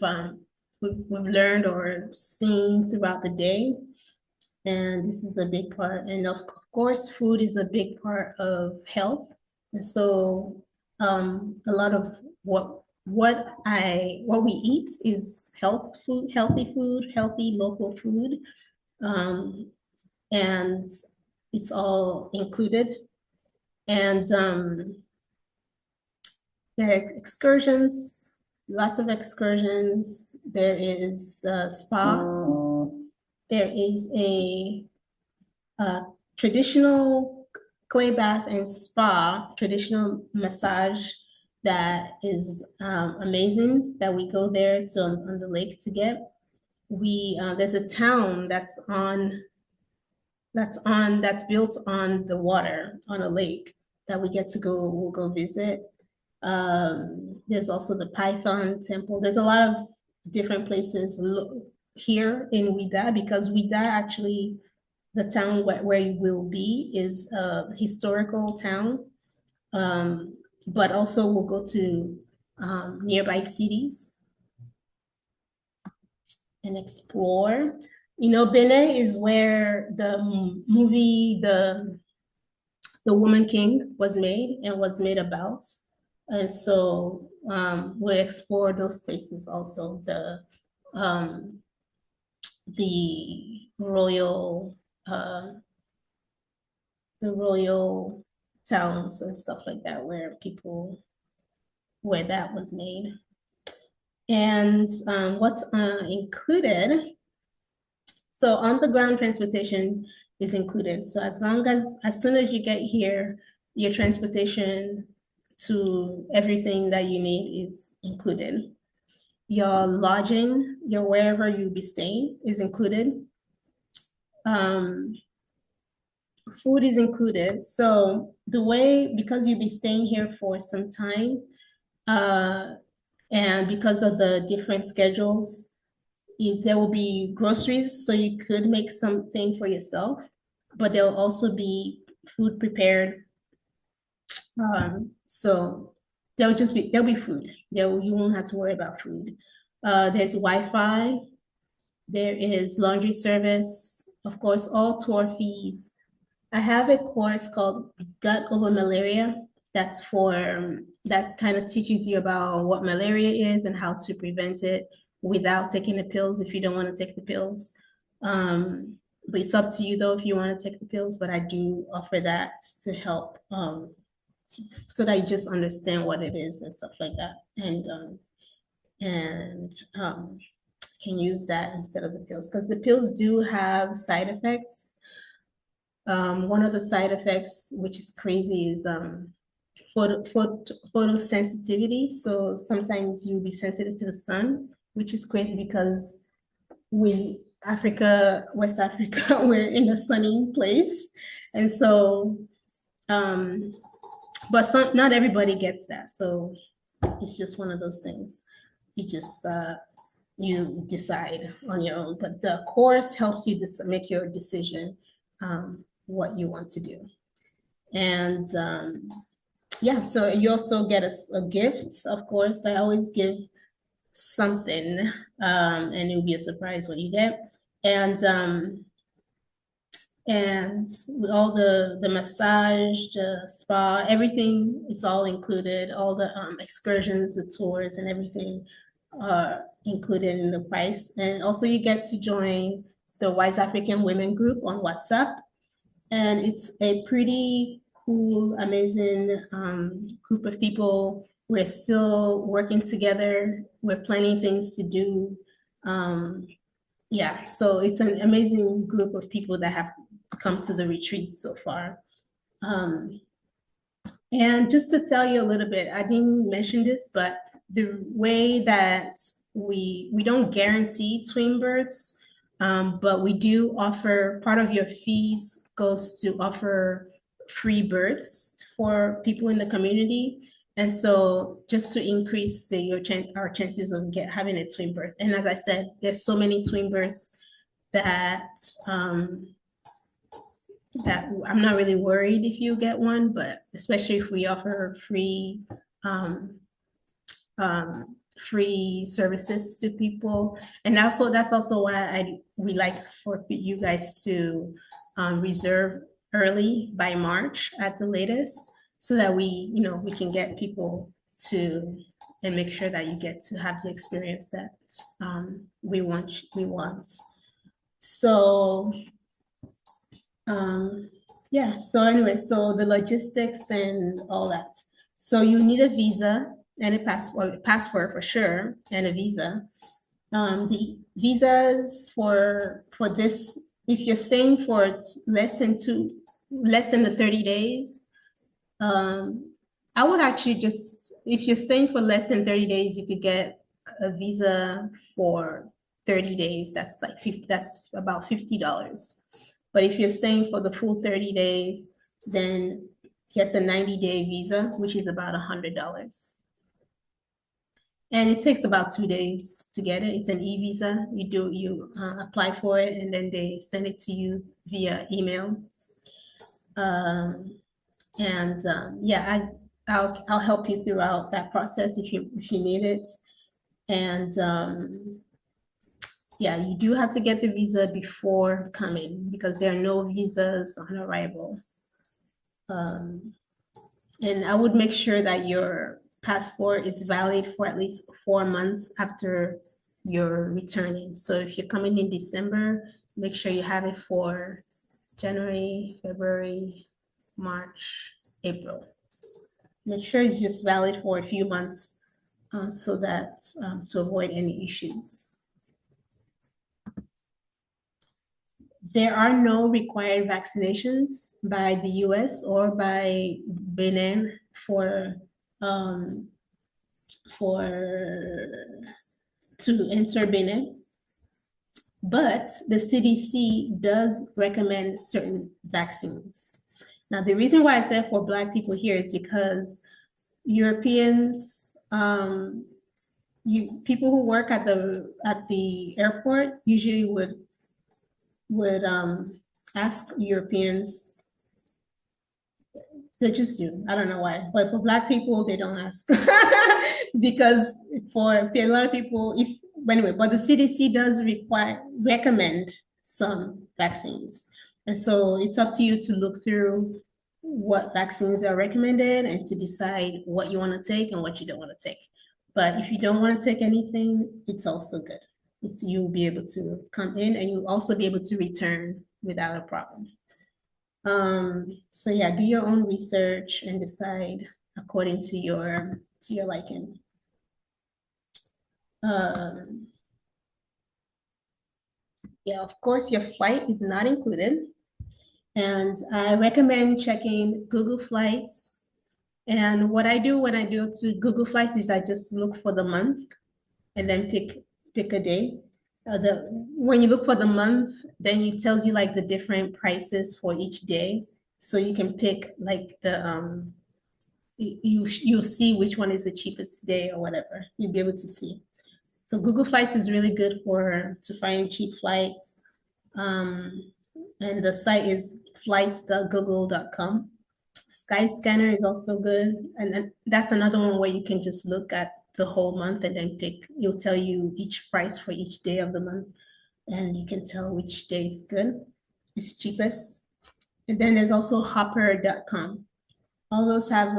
learned or seen throughout the day. And this is a big part. And of course, food is a big part of health. And so a lot of what we eat is healthy food, healthy local food. And it's all included. And there are excursions, lots of excursions. There is a spa. There is a traditional clay bath and spa, traditional massage that is amazing, that we go there to on the lake to get. There's a town that's built on the water, on a lake, that we'll go visit. There's also the Python Temple. There's a lot of different places here in Ouidah, because Ouidah, actually, the town where you will be, is a historical town. But also we'll go to nearby cities and explore. Benin is where the movie, The Woman King, was made about. And so we'll explore those spaces also, the royal towns and stuff like that, where that was made. And what's included? So on-the-ground transportation is included. So as soon as you get here, your transportation to everything that you need is included. Your lodging, wherever you'll be staying, is included. Food is included. So because you'll be staying here for some time, and because of the different schedules, there will be groceries, so you could make something for yourself, but there will also be food prepared. So there'll be food. You won't have to worry about food. There's Wi-Fi. There is laundry service. Of course, all tour fees. I have a course called Gut Over Malaria. That's that kind of teaches you about what malaria is and how to prevent it without taking the pills, if you don't want to take the pills. But it's up to you, though, if you want to take the pills. But I do offer that to help, so that you just understand what it is and stuff like that, and can use that instead of the pills, because the pills do have side effects. One of the side effects, which is crazy, is photosensitivity. So sometimes you'll be sensitive to the sun, which is crazy because West Africa, we're in a sunny place. And so, but not everybody gets that. So it's just one of those things. You just, you decide on your own, but the course helps you make your decision, what you want to do. And yeah, so you also get a gift, of course. I always give something, and it'll be a surprise what you get. And all the massage, the spa, everything is all included. All the excursions, the tours, and everything are included in the price. And also you get to join the Wise African Women group on WhatsApp. And it's a pretty cool, amazing group of people. We're still working together. We're planning things to do. Yeah, so it's an amazing group of people that have come to the retreat so far. And just to tell you a little bit, I didn't mention this, but the way that we don't guarantee twin births, but we do offer, part of your fees goes to offer free births for people in the community. And so just to increase our chances of having a twin birth. And as I said, there's so many twin births that that I'm not really worried if you get one, but especially if we offer free free services to people. And also that's also why we like for you guys to reserve early by March at the latest, so that we can get people to and make sure that you get to have the experience that we want. So yeah, so anyway, so the logistics and all that. So you need a visa and a passport for sure, and a visa. The visas for this, if you're staying for less than the 30 days, I would actually if you're staying for less than 30 days, you could get a visa for 30 days. That's that's about $50. But if you're staying for the full 30 days, then get the 90-day visa, which is about $100. And it takes about 2 days to get it. It's an e-visa. You apply for it, and then they send it to you via email. Yeah, I'll help you throughout that process if you need it. And yeah, you do have to get the visa before coming, because there are no visas on arrival. And I would make sure that your passport is valid for at least 4 months after you're returning. So if you're coming in December, make sure you have it for January, February, March, April. Make sure it's just valid for a few months, so that to avoid any issues. There are no required vaccinations by the US or by Benin to enter Benin, but the CDC does recommend certain vaccines. Now, the reason why I said for Black people here is because Europeans, people who work at the airport usually would ask Europeans. They just do. I don't know why, but for Black people, they don't ask because for a lot of people, anyway, but the CDC does recommend some vaccines, and so it's up to you to look through what vaccines are recommended and to decide what you want to take and what you don't want to take. But if you don't want to take anything, it's also good. You'll be able to come in, and you'll also be able to return without a problem. So yeah, do your own research and decide according to your liking. Yeah, of course, your flight is not included, and I recommend checking Google Flights. And what I do when I go to Google Flights is I just look for the month and then pick a day. When you look for the month, then it tells you like the different prices for each day, so you can pick like the you'll see which one is the cheapest day or whatever. You'll be able to see. So Google Flights is really good to find cheap flights, and the site is flights.google.com. Skyscanner is also good, and that's another one where you can just look at the whole month and then it'll tell you each price for each day of the month, and you can tell which day is good, it's cheapest. And then there's also hopper.com. All those have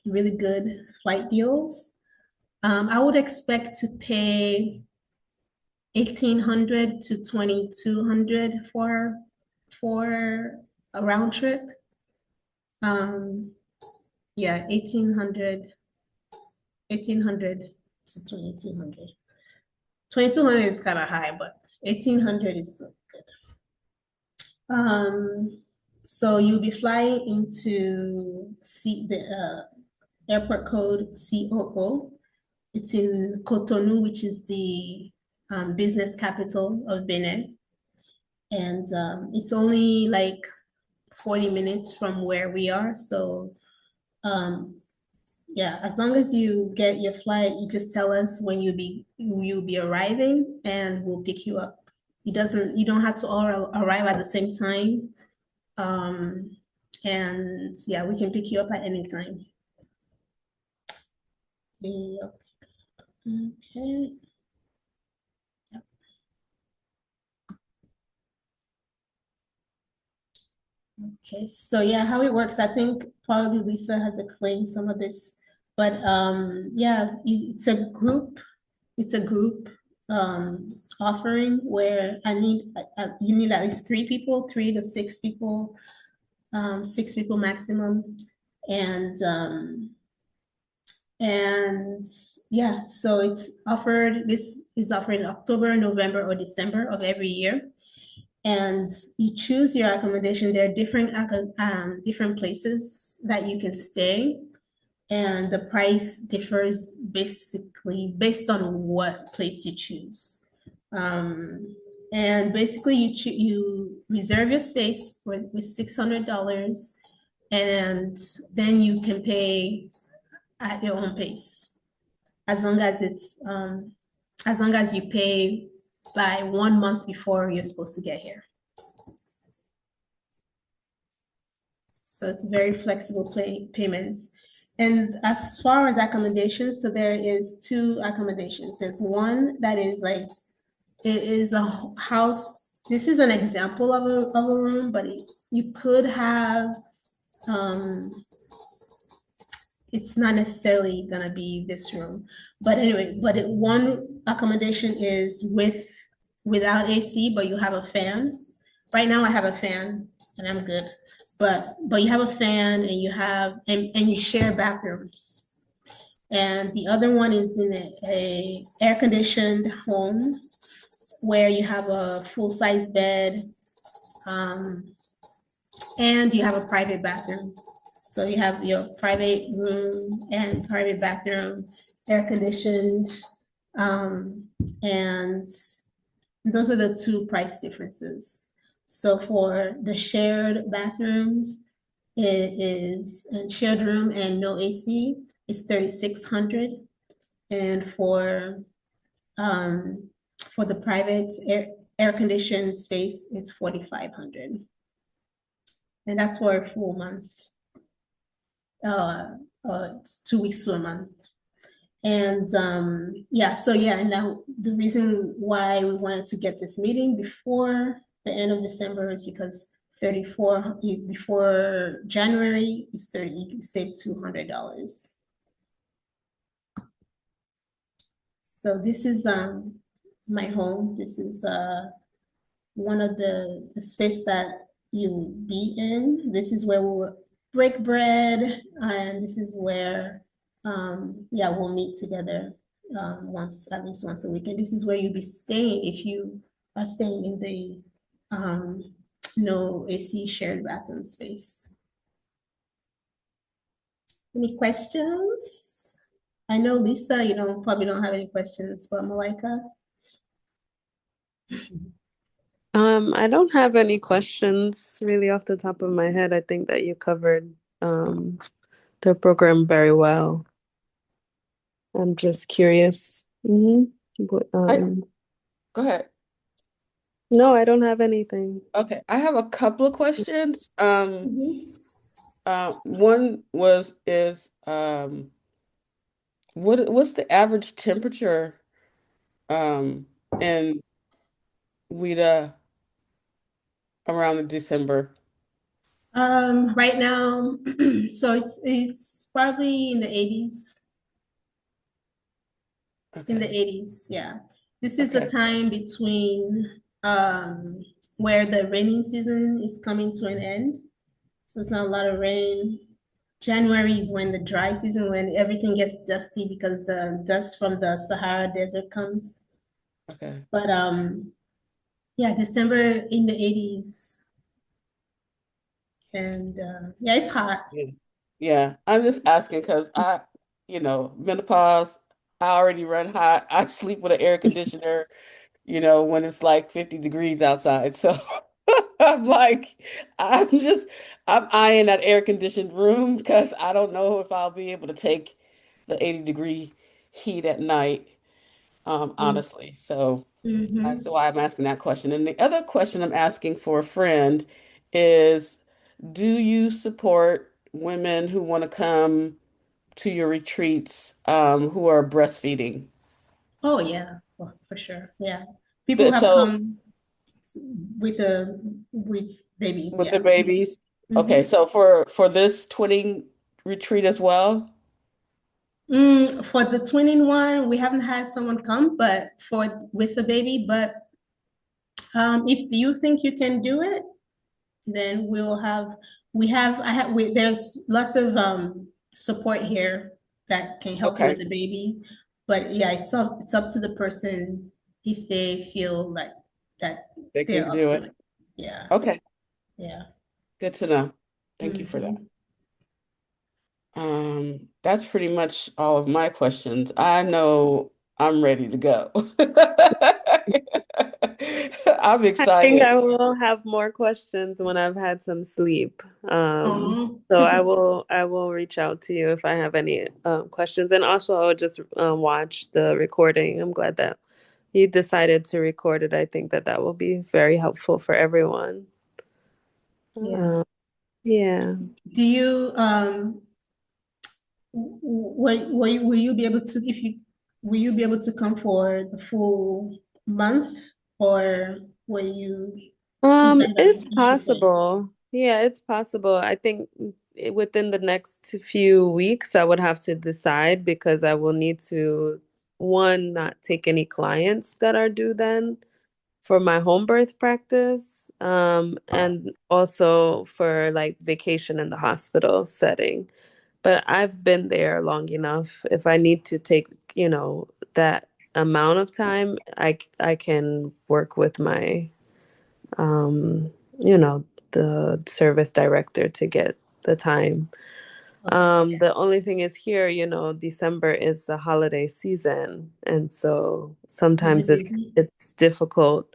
really good flight deals. I would expect to pay $1,800 to $2,200 for a round trip. Yeah, 1800 to 2200. 2200 is kind of high, but 1800 is good. So you'll be flying into the airport code COO. It's in Cotonou, which is the business capital of Benin. And it's only like 40 minutes from where we are. So yeah, as long as you get your flight, you just tell us when you'll be arriving and we'll pick you up. You don't have to all arrive at the same time. And yeah, we can pick you up at any time. Yep. Okay. Yep. Okay, so yeah, how it works, I think probably Lisa has explained some of this, but yeah, it's a group offering where you need at least 3 people, 3 to 6 people, 6 people maximum, and yeah, so this is offered in October, November, or December of every year. And you choose your accommodation. There are different places that you can stay, and the price differs basically based on what place you choose. And basically, you reserve your space with $600, and then you can pay at your own pace, as long as you pay by 1 month before you're supposed to get here. So it's very flexible payments. And as far as accommodations, so there is 2 accommodations. There's one that is like, it is a house. This is an example of a room, but you could have, it's not necessarily gonna be this room. But anyway, one accommodation is without AC, but you have a fan. Right now I have a fan and I'm good. But you have a fan and you share bathrooms. And the other one is in a air-conditioned home where you have a full-size bed, and you have a private bathroom. So you have your private room and private bathroom, air-conditioned, and those are the 2 price differences. So for the shared bathrooms, it is and shared room and no AC is 3,600, and for the private air conditioned space, it's 4,500, and that's for a full month, 2 weeks to a month. And yeah, so yeah, and now the reason why we wanted to get this meeting before the end of December is because before January is 30, you can save $200. So this is my home. This is one of the space that you'll be in. This is where we'll break bread, and this is where yeah, we'll meet together at least once a week. And this is where you'll be staying if you are staying in the no AC shared bathroom space. Any questions? I know Lisa, probably don't have any questions, but Malika? I don't have any questions really off the top of my head. I think that you covered the program very well. I'm just curious. Go ahead. No, I don't have anything. Okay, I have a couple of questions. One is what's the average temperature in Ouidah around December? Right now, so it's probably in the 80s. Okay. In the 80s, yeah. This is the time between where the rainy season is coming to an end. So it's not a lot of rain. January is when the dry season, when everything gets dusty because the dust from the Sahara Desert comes. Okay. But yeah, December in the 80s, and yeah, it's hot. Yeah. Yeah. I'm just asking because menopause, I already run hot. I sleep with an air conditioner, when it's like 50 degrees outside. So I'm like, I'm just, I'm eyeing that air conditioned room because I don't know if I'll be able to take the 80-degree heat at night, honestly. So that's Mm-hmm. why I'm asking that question. And the other question I'm asking for a friend is, do you support women who want to come to your retreats, who are breastfeeding? Oh yeah, for sure. Yeah, people have So come with a with babies. with the Yeah. babies. Okay, Mm-hmm. so for this twinning retreat as well. For the twinning one, we haven't had someone come, but for with the baby. But if you think you can do it, then there's lots of support here that can help you with Okay, the baby. But yeah, it's up to the person if they feel like that they they're can up do to it. it. Yeah, Okay, yeah. good to know. Thank you for that. Hmm. That's pretty much all of my questions. I know I'm ready to go. I'm I think excited. I will have more questions when I've had some sleep. Um, So I will reach out to you if I have any questions. And also I will just watch the recording. I'm glad that you decided to record it. I think that that will be very helpful for everyone. yeah. Um, yeah. Do you will you be able to if you will you be able to come for the full month, or will you decide on It's each visit? possible. Yeah, it's possible. I think within the next few weeks, I would have to decide because I will need to, one, not take any clients that are due then for my home birth practice, and also for like vacation in the hospital setting. But I've been there long enough. If I need to take, that amount of time, I can work with my um, the service director to get the time. Okay. The only thing is here, December is the holiday season, and so Is sometimes it busy? it's difficult.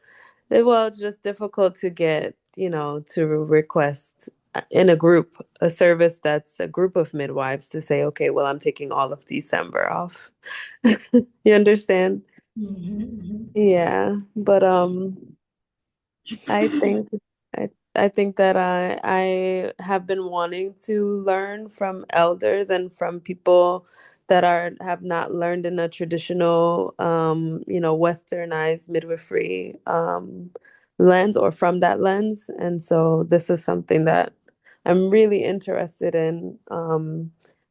Well, it's just difficult to get, to request in a group, a service that's a group of midwives to say, okay, well, I'm taking all of December off. You understand? Yeah, but I think I think that I have been wanting to learn from elders and from people that have not learned in a traditional westernized midwifery lens or from that lens. And so this is something that I'm really interested in.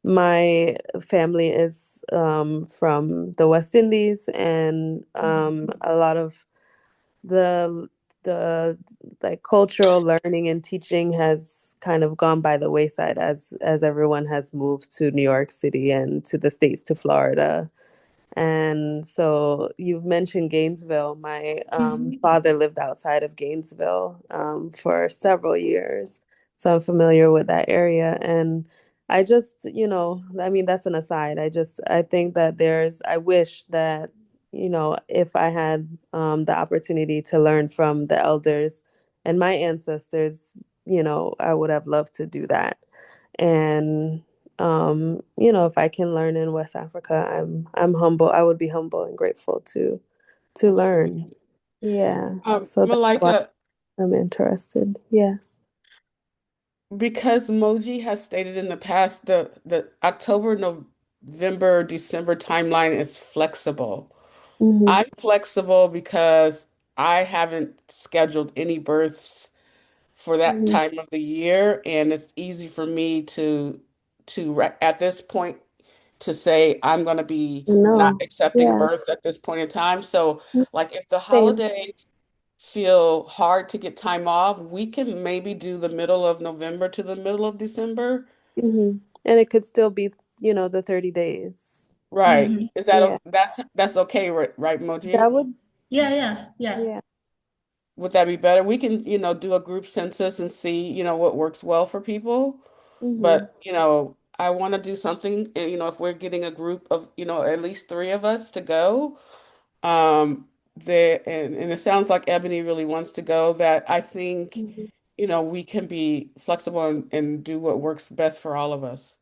My family is from the West Indies, and a lot of the the like cultural learning and teaching has kind of gone by the wayside as everyone has moved to New York City and to the States, to Florida. And so you've mentioned Gainesville. My Mhm. father lived outside of Gainesville for several years. So I'm familiar with that area. And I just, I mean, that's an aside. I think that I wish that, if I had the opportunity to learn from the elders and my ancestors, I would have loved to do that. And if I can learn in West Africa, I'm humble. I would be humble and grateful to learn. Absolutely. Yeah. So that's why Malika, I'm interested. Yes. because Moji has stated in the past, the October, November, December timeline is flexible. Hmm. I'm flexible because I haven't scheduled any births for that Hmm. time of the year, and it's easy for me at this point to say I'm going to be not No. accepting Yeah. births at this point in time. So, like if the Same. holidays feel hard to get time off, we can maybe do the middle of November to the middle of December. Hmm. And it could still be, the 30 days. Right. Hmm. Is that Yeah. that's okay, right, Moji? That would, Yeah, yeah, yeah. yeah. Would that be better? We can, do a group census and see, what works well for people. Hmm. But, I want to do something, if we're getting a group of, at least three of us to go, and it sounds like Ebony really wants to go, that I think, Hmm. we can be flexible and do what works best for all of us.